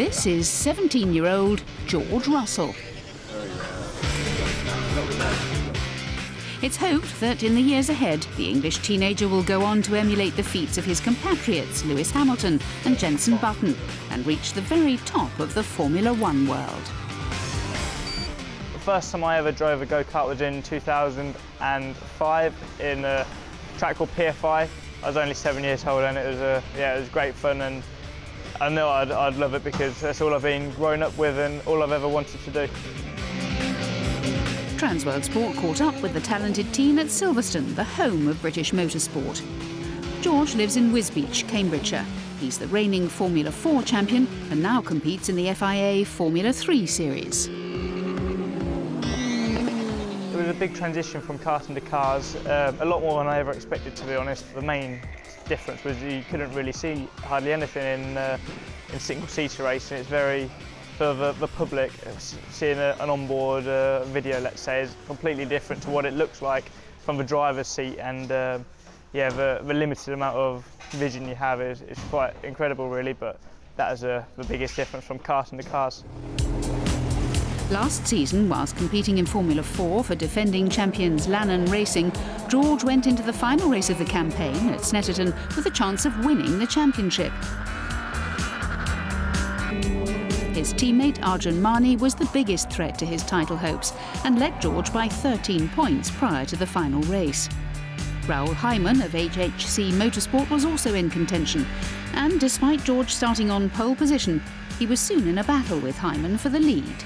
This is 17-year-old George Russell. It's hoped that in the years ahead, the English teenager will go on to emulate the feats of his compatriots Lewis Hamilton and Jenson Button and reach the very top of the Formula One world. The first time I ever drove a go-kart was in 2005 in a track called PFI. I was only 7 years old and it was great fun, and I knew I'd love it because that's all I've been growing up with and all I've ever wanted to do. Transworld Sport caught up with the talented teen at Silverstone, the home of British motorsport. George lives in Wisbech, Cambridgeshire. He's the reigning Formula 4 champion and now competes in the FIA Formula 3 series. It was a big transition from karting to cars, a lot more than I ever expected, to be honest. The main difference was you couldn't really see hardly anything in single-seater racing. It's very, for the public, seeing an onboard video, let's say, is completely different to what it looks like from the driver's seat, and the limited amount of vision you have is quite incredible, really, but that is the biggest difference from karting to cars. Last season, whilst competing in Formula 4 for defending champions Lannon Racing, George went into the final race of the campaign at Snetterton with a chance of winning the championship. His teammate Arjun Mani was the biggest threat to his title hopes and led George by 13 points prior to the final race. Raoul Hyman of HHC Motorsport was also in contention, and despite George starting on pole position, he was soon in a battle with Hyman for the lead.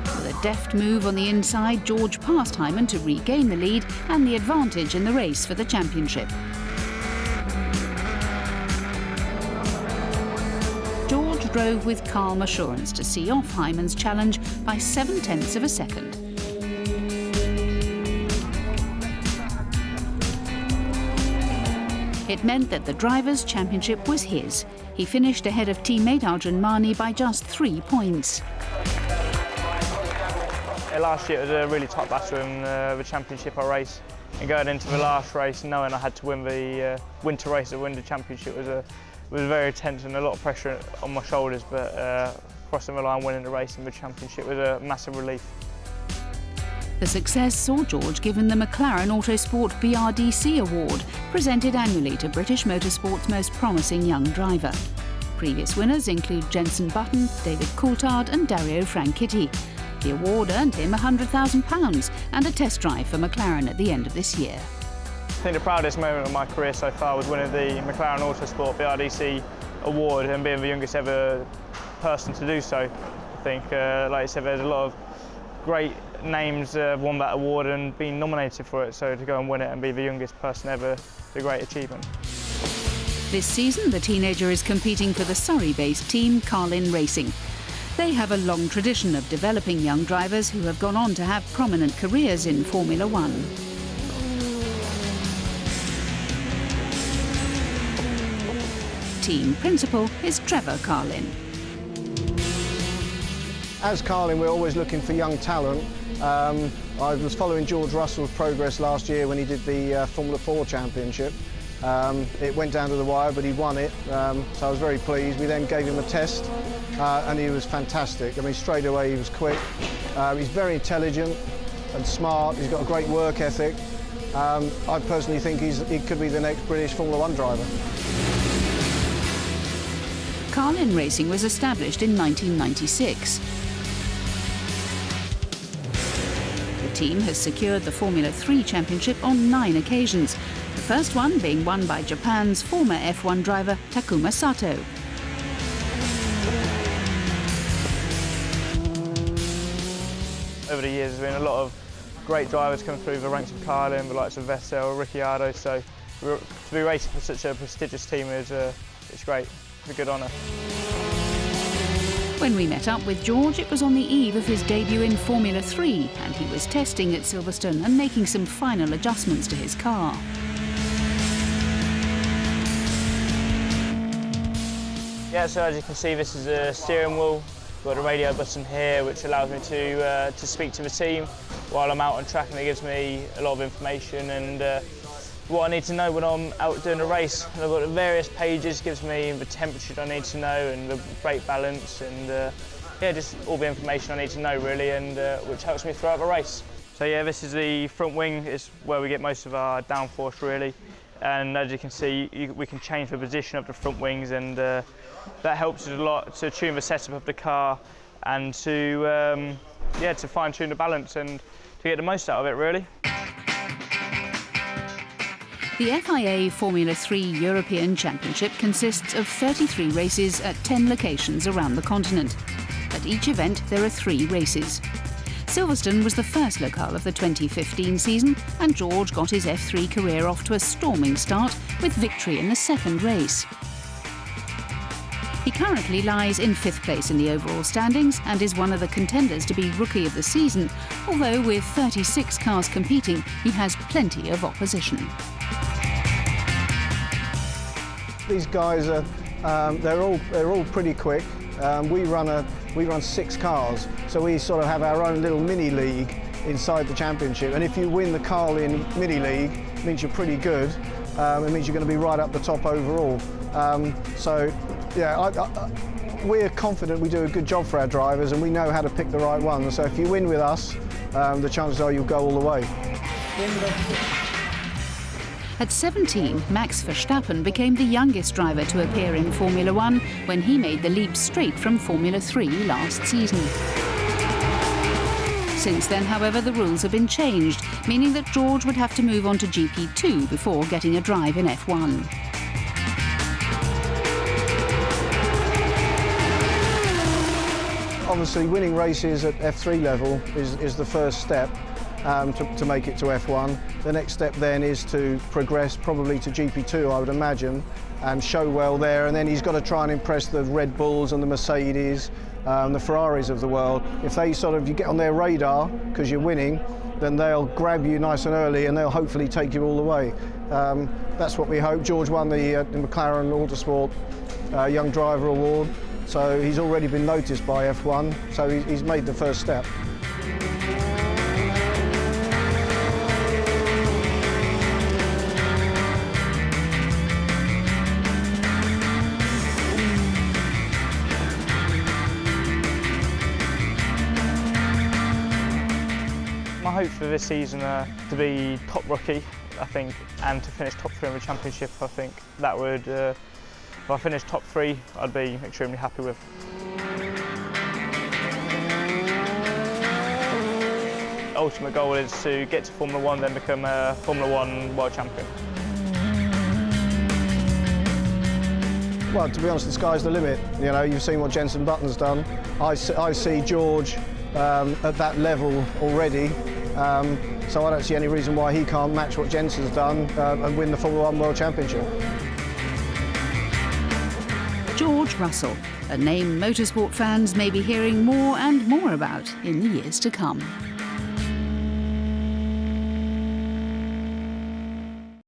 With a deft move on the inside, George passed Hyman to regain the lead and the advantage in the race for the championship. George drove with calm assurance to see off Hyman's challenge by 0.7 of a second. It meant that the Drivers' Championship was his. He finished ahead of teammate Arjun Mani by just 3 points. Last year it was a really tight battle in the championship I raced, and going into the last race knowing I had to win the winter race to win the championship was very tense and a lot of pressure on my shoulders, but crossing the line, winning the race in the championship was a massive relief. The success saw George given the McLaren Autosport BRDC Award, presented annually to British motorsport's most promising young driver. Previous winners include Jenson Button, David Coulthard and Dario Franchitti. The award earned him £100,000 and a test drive for McLaren at the end of this year. I think the proudest moment of my career so far was winning the McLaren Autosport BRDC Award and being the youngest ever person to do so. I think, like I said, there's a lot of great names won that award and been nominated for it, so to go and win it and be the youngest person ever is a great achievement. This season, the teenager is competing for the Surrey-based team Carlin Racing. They have a long tradition of developing young drivers who have gone on to have prominent careers in Formula One. Team principal is Trevor Carlin. As Carlin, we're always looking for young talent. I was following George Russell's progress last year when he did the Formula 4 Championship. It went down to the wire, but he won it, so I was very pleased. We then gave him a test, and he was fantastic. I mean, straight away he was quick. He's very intelligent and smart. He's got a great work ethic. I personally think he could be the next British Formula 1 driver. Carlin Racing was established in 1996. The team has secured the Formula 3 Championship on 9 occasions, the first one being won by Japan's former F1 driver Takuma Sato. Over the years, there's been a lot of great drivers come through the ranks of Carlin, the likes of Vettel, Ricciardo, so to be racing for such a prestigious team it's great. It's a good honour. When we met up with George, it was on the eve of his debut in Formula 3, and he was testing at Silverstone and making some final adjustments to his car. Yeah, so as you can see, this is a steering wheel. Got a radio button here which allows me to speak to the team while I'm out on track, and it gives me a lot of information and what I need to know when I'm out doing a race. And I've got various pages, gives me the temperature I need to know and the brake balance and yeah, just all the information I need to know really, and which helps me throughout the race. So yeah, this is the front wing. It's where we get most of our downforce really. And as you can see, we can change the position of the front wings, and that helps us a lot to tune the setup of the car and to yeah, to fine-tune the balance and to get the most out of it really. The FIA Formula 3 European Championship consists of 33 races at 10 locations around the continent. At each event there are 3 races. Silverstone was the first locale of the 2015 season, and George got his F3 career off to a storming start with victory in the second race. He currently lies in 5th place in the overall standings and is one of the contenders to be Rookie of the Season, although with 36 cars competing, he has plenty of opposition. These guys are they're all pretty quick. We run 6 cars, so we sort of have our own little mini league inside the championship. And if you win the Carlin mini league, it means you're pretty good. It means you're going to be right up the top overall. So yeah, we're confident we do a good job for our drivers, and we know how to pick the right ones. So if you win with us, the chances are you'll go all the way. At 17, Max Verstappen became the youngest driver to appear in Formula 1 when he made the leap straight from Formula 3 last season. Since then, however, the rules have been changed, meaning that George would have to move on to GP2 before getting a drive in F1. Obviously, winning races at F3 level is the first step. To make it to F1. The next step then is to progress probably to GP2, I would imagine, and show well there, and then he's got to try and impress the Red Bulls and the Mercedes, the Ferraris of the world. If they you get on their radar because you're winning, then they'll grab you nice and early and they'll hopefully take you all the way. That's what we hope. George won the McLaren Motorsport Young Driver Award, so he's already been noticed by F1, so he's made the first step. My hopes for this season are to be top rookie, I think, and to finish top 3 in the championship. I think that would, if I finish top 3, I'd be extremely happy with. Ultimate goal is to get to Formula 1, then become a Formula 1 world champion. Well, to be honest, the sky's the limit. You know, you've seen what Jenson Button's done. I see George at that level already, so I don't see any reason why he can't match what Jenson's done and win the Formula 1 World Championship. George Russell, a name motorsport fans may be hearing more and more about in the years to come.